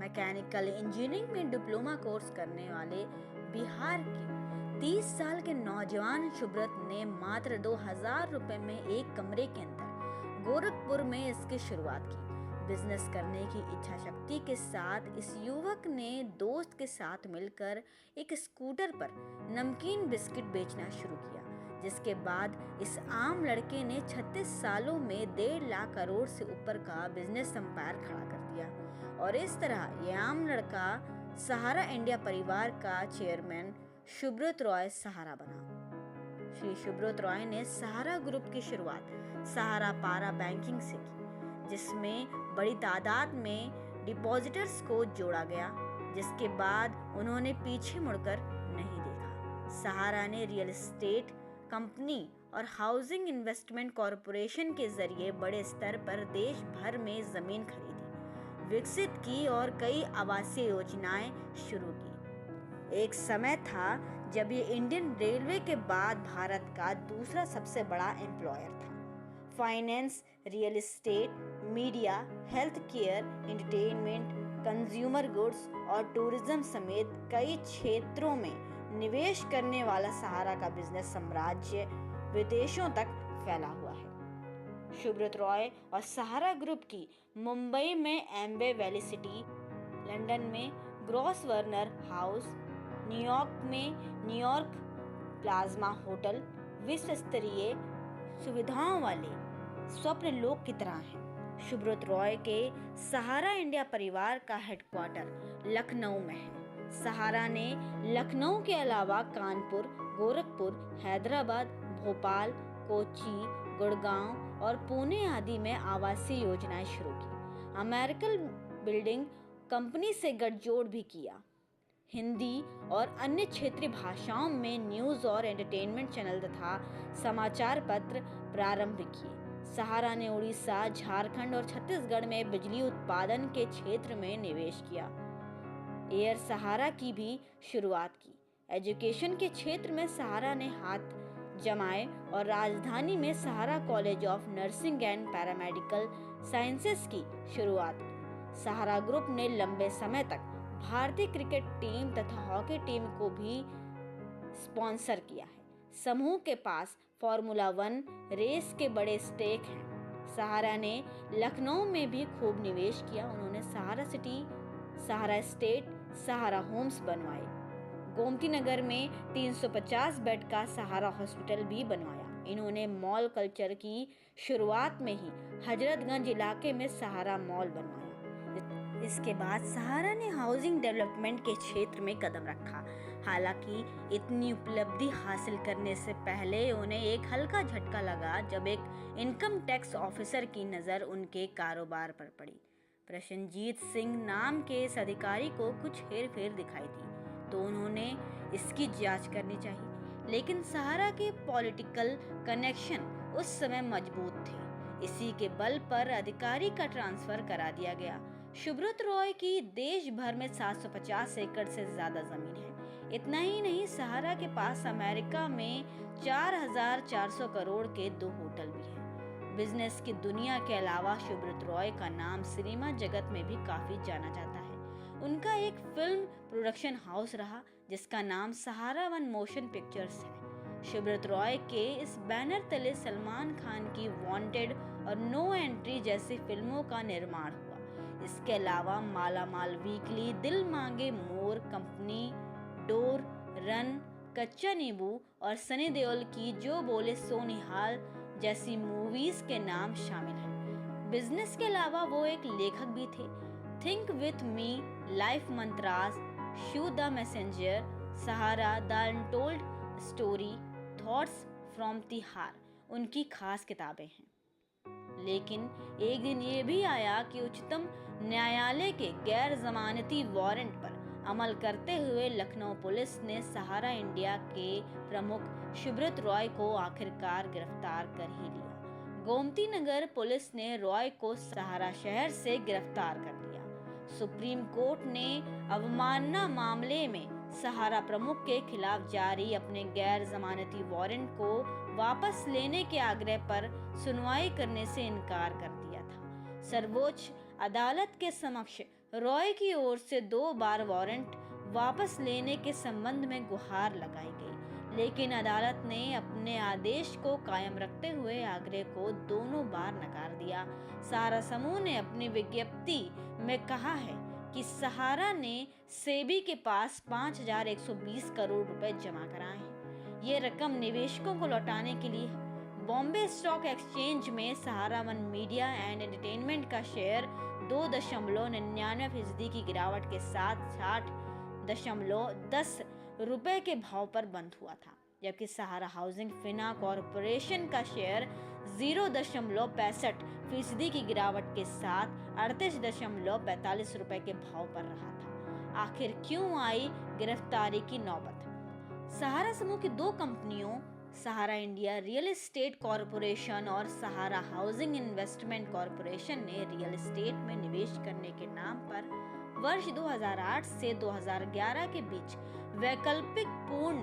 Mechanical engineering में diploma course करने वाले बिहार के 30 साल के नौजवान सुब्रत ने मात्र 2000 रुपए में एक कमरे के अंदर गोरखपुर में इसकी शुरुआत की। बिजनेस करने की इच्छा शक्ति के साथ इस युवक ने दोस्त के साथ मिलकर एक स्कूटर पर नमकीन बिस्किट बेचना शुरू किया, जिसके बाद इस आम लड़के ने 36 सालों में 1.5 लाख करोड़ से ऊपर का बिजनेस एम्पायर खड़ा कर दिया। और इस तरह ये आम लड़का सहारा इंडिया परिवार का चेयरमैन सुब्रत रॉय सहारा बना। श्री सुब्रत रॉय ने सहारा ग्रुप की शुरुआत सहारा पारा बैंकिंग से की, जिसमें बड़ी तादाद में डिपॉजिटर्स को जोड़ा गया, जिसके बाद उन्होंने पीछे मुड़कर नहीं देखा। सहारा ने रियल एस्टेट कंपनी और हाउसिंग इन्वेस्टमेंट कॉरपोरेशन के जरिए बड़े स्तर पर देश भर में जमीन खरीदी, विकसित की और कई आवासीय योजनाएं शुरू की। एक समय था जब ये इंडियन रेलवे के बाद भारत का दूसरा सबसे बड़ा एम्प्लॉयर था। Finance, real estate, media, health care, entertainment, consumer goods और टूरिज्म समेत कई क्षेत्रों में निवेश करने वाला सहारा का बिजनेस साम्राज्य विदेशों तक फैला हुआ है। सुब्रत रॉय और सहारा ग्रुप की मुंबई में एम्बे वैली सिटी, लंदन में ग्रॉसवर्नर हाउस, न्यूयॉर्क में न्यूयॉर्क प्लाज्मा होटल विश्व स्तरीय सुविधाओं वाले स्वप्न लोक की तरह हैं। सुब्रत रॉय के सहारा इंडिया परिवार का हेडक्वार्टर लखनऊ में है। सहारा ने लखनऊ के अलावा कानपुर, गोरखपुर, हैदराबाद, भोपाल, कोच्चि, गुड़गांव और पुणे आदि में आवासीय योजनाएं शुरू की। अमेरिकन बिल्डिंग कंपनी से गठजोड़ भी किया। हिंदी और अन्य क्षेत्रीय भाषाओं में न्यूज और एंटरटेनमेंट चैनल तथा समाचार पत्र प्रारंभ किए। सहारा ने उड़ीसा, झारखंड और छत्तीसगढ़ में बिजली उत्पादन के क्षेत्र में निवेश किया। एयर सहारा की भी शुरुआत की। एजुकेशन के क्षेत्र में सहारा ने हाथ जमाए और राजधानी में Sahara college of nursing and paramedical sciences की शुरुआत की। सहारा ग्रुप ने लंबे समय तक भारतीय क्रिकेट टीम तथा हॉकी टीम को भी स्पॉन्सर किया है। समूह के पास फार्मूला 1 रेस के बड़े स्टेक हैं। सहारा ने लखनऊ में भी खूब निवेश किया। उन्होंने सहारा सिटी, सहारा स्टेट, सहारा होम्स बनवाए। गोमती नगर में 350 बेड का सहारा हॉस्पिटल भी बनवाया। इन्होंने मॉल कल्चर की शुरुआत में ही हजरतगंज इलाके में सहारा मॉल बनवाया। इसके बाद सहारा ने हाउसिंग डेवलपमेंट के क्षेत्र में कदम रखा। हालांकि इतनी उपलब्धि हासिल करने से पहले उन्हें एक हल्का झटका लगा जब एक इनकम टैक्स ऑफिसर की नज़र उनके कारोबार पर पड़ी। प्रसन्नजीत सिंह नाम के इस अधिकारी को कुछ हेरफेर दिखाई दी तो उन्होंने इसकी जांच करनी चाहिए। लेकिन सहारा के पॉलिटिकल कनेक्शन उस समय मजबूत थे। इसी के बल पर अधिकारी का ट्रांसफर करा दिया गया। सुब्रत रॉय की देश भर में 750 एकड़ से ज्यादा जमीन है। इतना ही नहीं, सहारा के पास अमेरिका में 4400 करोड़ के 2 होटल भी हैं। बिजनेस की दुनिया के अलावा सुब्रत रॉय का नाम सिनेमा जगत में भी काफी जाना जाता है। उनका एक फिल्म प्रोडक्शन हाउस रहा जिसका नाम सहारा वन मोशन पिक्चर्स है। सुब्रत रॉय के इस बैनर तले सलमान खान की वांटेड और नो एंट्री जैसी फिल्मों का निर्माण हुआ। इसके अलावा मालामाल वीकली, दिल मांगे मोर, कंपनी, डोर, रन, कच्चा नींबू और सनी देओल की जो बोले सो निहाल जैसी मूवीज के नाम शामिल हैं। बिजनेस के अलावा वो एक लेखक भी थे। Think with me, life mantras, shoo the messenger, Sahara, the untold story, thoughts from Tihar उनकी खास किताबें हैं। लेकिन एक दिन ये भी आया कि उच्चतम न्यायालय के गैर जमानती वारंट पर अमल करते हुए लखनऊ पुलिस ने सहारा इंडिया के प्रमुख सुब्रत रॉय को आखिरकार गिरफ्तार कर ही लिया। गोमती नगर पुलिस ने रॉय को सहारा शहर से गिरफ्तार कर लिया। सुप्रीम कोर्ट ने अवमानना मामले में सहारा प्रमुख के खिलाफ जारी अपने गैर जमानती वारंट को वापस लेने के आग्रह पर सुनवाई करने से इनकार कर दिया था। सर्वोच्च अदालत के समक्ष रॉय की ओर से 2 बार वारंट वापस लेने के संबंध में गुहार लगाई गई, लेकिन अदालत ने अपने आदेश को कायम रखते हुए आग्रह को दोनों बार नकार दिया। सहारा समूह ने अपनी विज्ञप्ति में कहा है कि सहारा ने सेबी के पास 5,120 करोड़ रुपए जमा कराए हैं। ये रकम निवेशकों को लौटाने के लिए बॉम्बे स्टॉक एक्सचेंज में सहारा वन मीडिया एंड एंटरटेनमेंट का शेयर 2.99% की गिरावट के साथ 60.10 रुपए के भाव पर बंद हुआ था, जबकि सहारा हाउसिंग फिना कॉरपोरेशन का शेयर 0.65% की गिरावट के साथ 38.45 रुपए के भाव पर रहा था। आखिर क्यों आई गिरफ्तारी की नौबत? सहारा समूह की 2 कंपनियों सहारा इंडिया रियल एस्टेट कॉरपोरेशन और सहारा हाउसिंग इन्वेस्टमेंट कॉरपोरेशन ने रियल एस्टेट में निवेश करने के नाम पर वर्ष 2008 से 2011 के बीच वैकल्पिक पूर्ण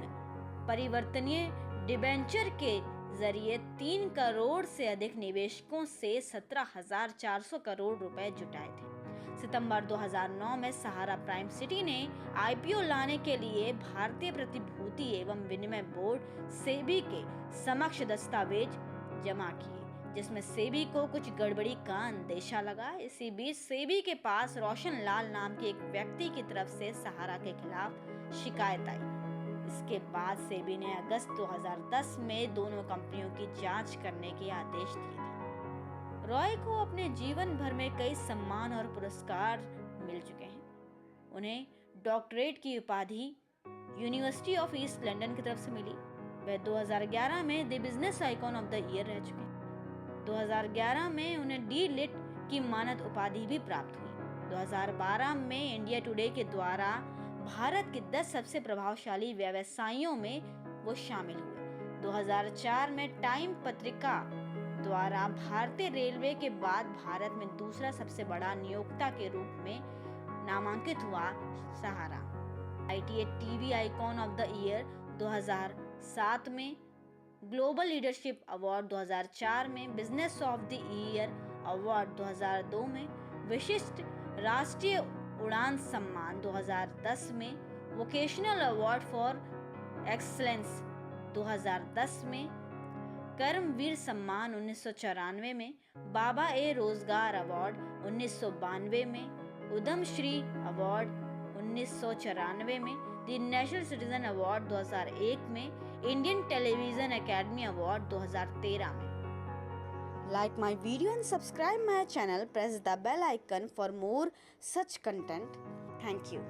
परिवर्तनीय डिबेंचर के जरिए 3 करोड़ से अधिक निवेशकों से 17,400 करोड़ रुपए जुटाए थे। सितंबर 2009 में सहारा प्राइम सिटी ने आईपीओ लाने के लिए भारतीय प्रतिभूति एवं विनिमय बोर्ड सेबी के समक्ष दस्तावेज जमा किए, जिसमें सेबी को कुछ गड़बड़ी का अंदेशा लगा। इसी बीच सेबी के पास रोशन लाल नाम के एक व्यक्ति की तरफ से सहारा के खिलाफ शिकायत आई। इसके बाद सेबी ने अगस्त 2010 में दोनों कंपनियों की जांच करने के आदेश दिए थे। रॉय को अपने जीवन भर में कई सम्मान और पुरस्कार मिल चुके हैं। उन्हें डॉक्टरेट की उपाधि यूनिवर्सिटी ऑफ ईस्ट लंदन की तरफ से मिली। वह 2011 में the business icon of the year रह चुके हैं। 2011 में उन्हें डी लिट की मानद उपाधि भी प्राप्त हुई। 2012 में इंडिया टुडे के द्वारा भारत के 10 सबसे प्रभावशाली व्यवसायियों में वो शामिल हुए। 2004 में टाइम पत्रिका द्वारा भारतीय रेलवे के बाद भारत में दूसरा सबसे बड़ा नियोक्ता के रूप में नामांकित हुआ सहारा। ITA TV icon of the year 2007 में, ग्लोबल लीडरशिप अवार्ड 2004 में, business of the year award 2002 में, विशिष्ट राष्ट्रीय उड़ान सम्मान 2010 में, वोकेशनल अवार्ड फॉर एक्सलेंस 2010 में, कर्मवीर सम्मान 1994 में, बाबा ए रोजगार अवार्ड 1992 में, उधम श्री अवार्ड 1994 में, द नेशनल सिटीजन अवार्ड 2001 में, इंडियन टेलीविजन एकेडमी अवार्ड 2013 में। Like my video and subscribe my channel. Press the bell icon for more such content. Thank you.